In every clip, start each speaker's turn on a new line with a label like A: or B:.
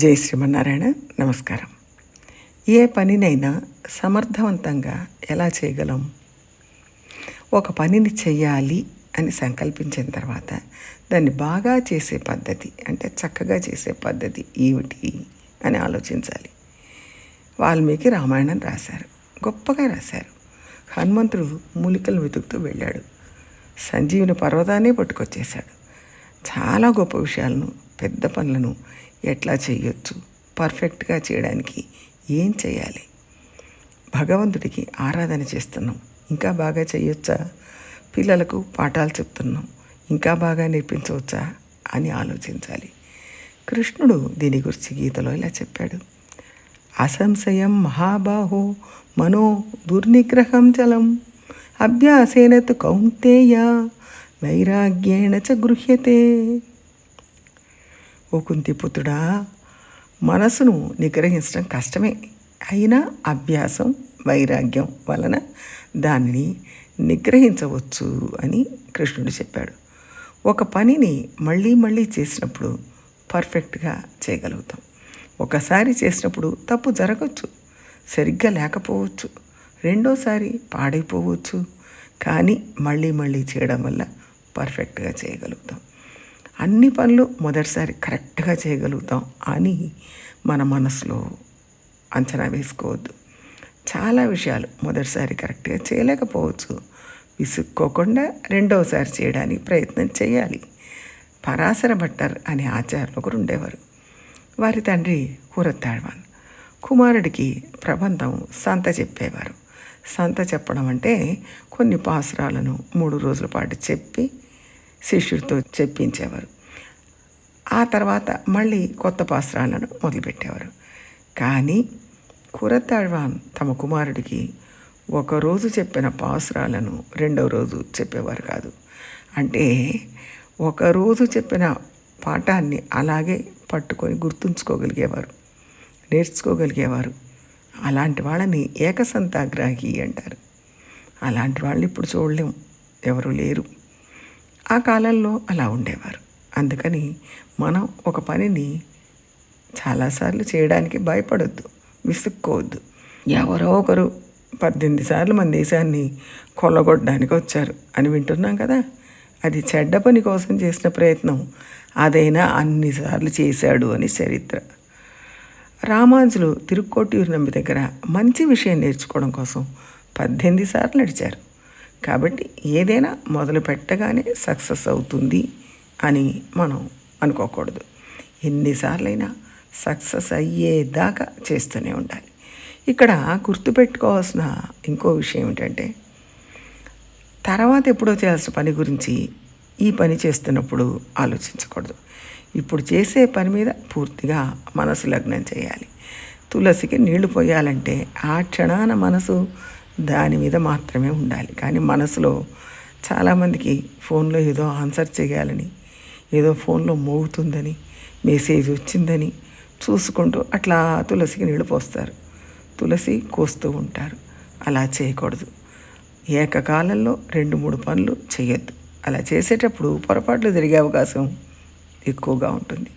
A: జై శ్రీమన్నారాయణ. నమస్కారం. ఏ పనినైనా సమర్థవంతంగా ఎలా చేయగలం? ఒక పనిని చెయ్యాలి అని సంకల్పించిన తర్వాత దాన్ని బాగా చేసే పద్ధతి, అంటే చక్కగా చేసే పద్ధతి ఏమిటి అని ఆలోచించాలి. వాల్మీకి రామాయణం రాశారు, గొప్పగా రాశారు. హనుమంతుడు మూలికలు వెతుకుతూ వెళ్ళాడు, సంజీవుని పర్వతాన్ని పట్టుకొచ్చేశాడు. చాలా గొప్ప విషయాలను, పెద్ద పనులను ఎట్లా చేయొచ్చు, పర్ఫెక్ట్గా చేయడానికి ఏం చేయాలి, భగవంతుడికి ఆరాధన చేస్తున్నాం, ఇంకా బాగా చేయొచ్చా, పిల్లలకు పాఠాలు చెప్తున్నాం, ఇంకా బాగా నేర్పించవచ్చా అని ఆలోచించాలి. కృష్ణుడు దీని గురించి గీతలో ఇలా చెప్పాడు: అసంశయం మహాబాహో మనో దుర్నిగ్రహం చలం అభ్యాసేన తు కౌంతేయ వైరాగ్యేణ చ గృహ్యతే. ఓ కుంతిపుత్రుడా, మనసును నిగ్రహించడం కష్టమే, అయినా అభ్యాసం, వైరాగ్యం వలన దానిని నిగ్రహించవచ్చు అని కృష్ణుడు చెప్పాడు. ఒక పనిని మళ్ళీ మళ్ళీ చేసినప్పుడు పర్ఫెక్ట్గా చేయగలుగుతాం. ఒకసారి చేసినప్పుడు తప్పు జరగవచ్చు, సరిగ్గా లేకపోవచ్చు, రెండోసారి పాడైపోవచ్చు, కానీ మళ్ళీ మళ్ళీ చేయడం వల్ల పర్ఫెక్ట్గా చేయగలుగుతాం. అన్ని పనులు మొదటిసారి కరెక్ట్గా చేయగలుగుతాం అని మన మనసులో అంచనా వేసుకోవద్దు. చాలా విషయాలు మొదటిసారి కరెక్ట్గా చేయలేకపోవచ్చు. విసుక్కోకుండా రెండవసారి చేయడానికి ప్రయత్నం చేయాలి. పరాశర భట్టర్ అనే ఆచార్యులు ఒకరు ఉండేవారు. వారి తండ్రి కూరత్తాళ్వాన్ కుమారుడికి ప్రబంధం సంత చెప్పేవారు. సంత చెప్పడం అంటే కొన్ని పాసురాలను 3 రోజుల పాటు చెప్పి శిష్యుడితో చెప్పించేవారు. ఆ తర్వాత మళ్ళీ కొత్త పాసురాలను మొదలుపెట్టేవారు. కానీ కూరత్తాళ్వాన్ తమ కుమారుడికి ఒకరోజు చెప్పిన పాసురాలను రెండవ రోజు చెప్పేవారు కాదు. అంటే ఒకరోజు చెప్పిన పాఠాన్ని అలాగే పట్టుకొని గుర్తుంచుకోగలిగేవారు, నేర్చుకోగలిగేవారు. అలాంటి వాళ్ళని ఏకసంతాగ్రాహి అంటారు. అలాంటి వాళ్ళని ఇప్పుడు చూడలేం, ఎవరు లేరు. ఆ కాలంలో అలా ఉండేవారు. అందుకని మనం ఒక పనిని చాలాసార్లు చేయడానికి భయపడొద్దు, విసుక్కోవద్దు. ఎవరో ఒకరు 18 సార్లు మన దేశాన్ని కొల్లగొట్టడానికి వచ్చారు అని వింటున్నాం కదా. అది చెడ్డ పని కోసం చేసిన ప్రయత్నం, అదైనా అన్నిసార్లు చేశాడు అని చరిత్ర. రామానుజులు తిరుక్కోటియూరు నంబి దగ్గర మంచి విషయం నేర్చుకోవడం కోసం 18 సార్లు నడిచారు. కాబట్టి ఏదైనా మొదలు పెట్టగానే సక్సెస్ అవుతుంది అని మనం అనుకోకూడదు. ఎన్నిసార్లైనా సక్సెస్ అయ్యేదాకా చేస్తూనే ఉండాలి. ఇక్కడ గుర్తుపెట్టుకోవాల్సిన ఇంకో విషయం ఏమిటంటే, తర్వాత ఎప్పుడో చేయాల్సిన పని గురించి ఈ పని చేస్తున్నప్పుడు ఆలోచించకూడదు. ఇప్పుడు చేసే పని మీద పూర్తిగా మనసు లగ్నం చేయాలి. తులసికి నీళ్లు పోయాలంటే ఆ క్షణాన మనసు దాని మీద మాత్రమే ఉండాలి. కానీ మనసులో చాలామందికి ఫోన్లో ఏదో ఆన్సర్ చేయాలని, ఏదో ఫోన్లో మోగుతుందని, మెసేజ్ వచ్చిందని చూసుకుంటూ అట్లా తులసికి నీళ్లు పోస్తారు, తులసి కోస్తూ ఉంటారు. అలా చేయకూడదు. ఏకకాలంలో 2-3 పనులు చేయొద్దు. అలా చేసేటప్పుడు పొరపాట్లు జరిగే అవకాశం ఎక్కువగా ఉంటుంది.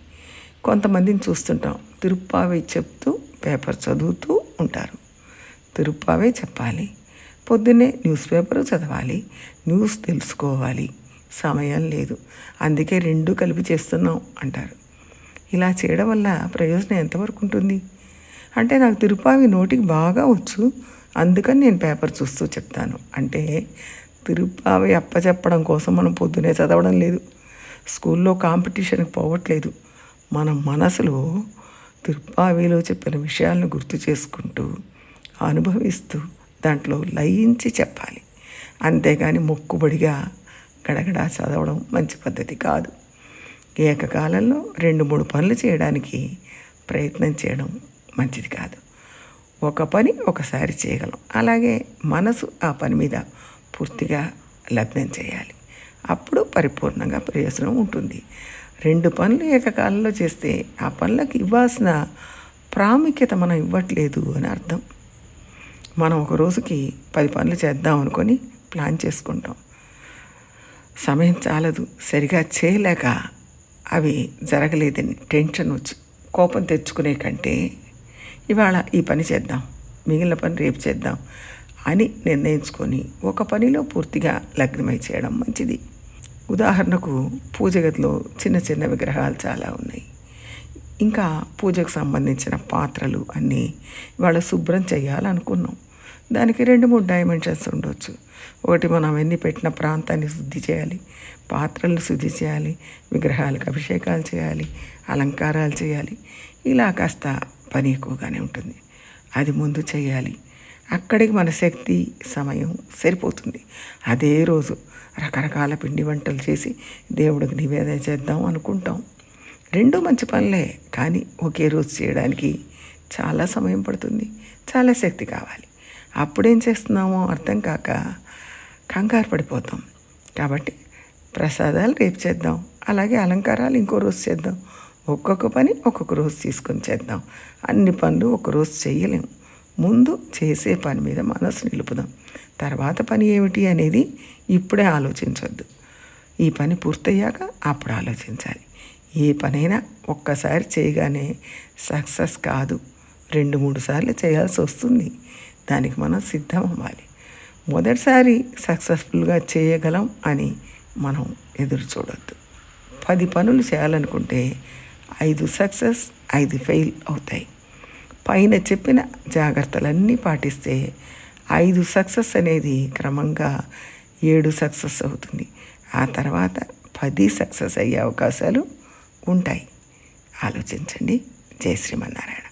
A: కొంతమందిని చూస్తుంటాం, తిరుప్పావై చెప్తూ పేపర్ చదువుతూ ఉంటారు. తిరుప్పావై చెప్పాలి, పొద్దున్నే న్యూస్ పేపరు చదవాలి, న్యూస్ తెలుసుకోవాలి, సమయం లేదు, అందుకే 2 కలిపి చేస్తున్నాం అంటారు. ఇలా చేయడం వల్ల ప్రయోజనం ఎంతవరకు ఉంటుంది? అంటే నాకు తిరుప్పావి నోటికి బాగా వచ్చు, అందుకని నేను పేపర్ చూస్తూ చెప్తాను అంటే తిరుప్పావి అప్పచెప్పడం కోసం మనం పొద్దునే చదవడం లేదు, స్కూల్లో కాంపిటీషన్కి పోవట్లేదు. మన మనసులో తిరుప్పావిలో చెప్పిన విషయాలను గుర్తు చేసుకుంటూ, అనుభవిస్తూ, దాంట్లో లయించి చెప్పాలి. అంతేగాని మొక్కుబడిగా గడగడా చదవడం మంచి పద్ధతి కాదు. ఏకకాలంలో 2-3 పనులు చేయడానికి ప్రయత్నం చేయడం మంచిది కాదు. ఒక పని ఒకసారి చేయగలం, అలాగే మనసు ఆ పని మీద పూర్తిగా లగ్నం చేయాలి. అప్పుడు పరిపూర్ణంగా ప్రయోజనం ఉంటుంది. 2 పనులు ఏకకాలంలో చేస్తే ఆ పనులకు ఇవ్వాల్సిన ప్రాముఖ్యత మనం ఇవ్వట్లేదు అని అర్థం. మనం ఒక రోజుకి 10 పనులు చేద్దాం అనుకొని ప్లాన్ చేసుకుంటాం, సమయం చాలదు, సరిగా చేయలేక అవి జరగలేదని టెన్షన్ వచ్చి కోపం తెచ్చుకునే కంటే ఇవాళ ఈ పని చేద్దాం, మిగిలిన పని రేపు చేద్దాం అని నిర్ణయించుకొని ఒక పనిలో పూర్తిగా లగ్నమై చేయడం మంచిది. ఉదాహరణకు పూజ గదిలో చిన్న చిన్న విగ్రహాలు చాలా ఉన్నాయి. ఇంకా పూజకు సంబంధించిన పాత్రలు అన్నీ ఇవాళ శుభ్రం చేయాలనుకున్నాం. దానికి 2-3 డైమెన్షన్స్ ఉండొచ్చు. ఒకటి మనం అవన్నీ పెట్టిన ప్రాంతాన్ని శుద్ధి చేయాలి, పాత్రలను శుద్ధి చేయాలి, విగ్రహాలకు అభిషేకాలు చేయాలి, అలంకారాలు చేయాలి. ఇలా కాస్త పని ఎక్కువగానే ఉంటుంది. అది ముందు చేయాలి. అక్కడికి మన శక్తి సమయం సరిపోతుంది. అదే రోజు రకరకాల పిండి వంటలు చేసి దేవుడికి నివేదన చేద్దాం అనుకుంటాం. 2 మంచి పనులే, కానీ ఒకే రోజు చేయడానికి చాలా సమయం పడుతుంది, చాలా శక్తి కావాలి. అప్పుడేం చేస్తున్నామో అర్థం కాక కంగారు పడిపోతాం. కాబట్టి ప్రసాదాలు రేపు చేద్దాం, అలాగే అలంకారాలు ఇంకో రోజు చేద్దాం. ఒక్కొక్క పని ఒక్కొక్క రోజు తీసుకొని చేద్దాం. అన్ని పనులు ఒకరోజు చేయలేము. ముందు చేసే పని మీద మనసు నిలుపుదాం. తర్వాత పని ఏమిటి అనేది ఇప్పుడే ఆలోచించవద్దు. ఈ పని పూర్తయ్యాక అప్పుడు ఆలోచించాలి. ఏ పనైనా ఒక్కసారి చేయగానే సక్సెస్ కాదు, 2-3 సార్లు చేయాల్సి వస్తుంది. దానికి మనం సిద్ధం అవ్వాలి. మొదటిసారి సక్సెస్ఫుల్గా చేయగలం అని మనం ఎదురు చూడొద్దు. 10 పనులు చేయాలనుకుంటే 5 సక్సెస్, 5 ఫెయిల్ అవుతాయి. పైన చెప్పిన జాగ్రత్తలన్నీ పాటిస్తే 5 సక్సెస్ అనేది క్రమంగా 7 సక్సెస్ అవుతుంది. ఆ తర్వాత 10 సక్సెస్ అయ్యే అవకాశాలు ఉంటాయి. ఆలోచించండి. జై శ్రీమన్నారాయణ.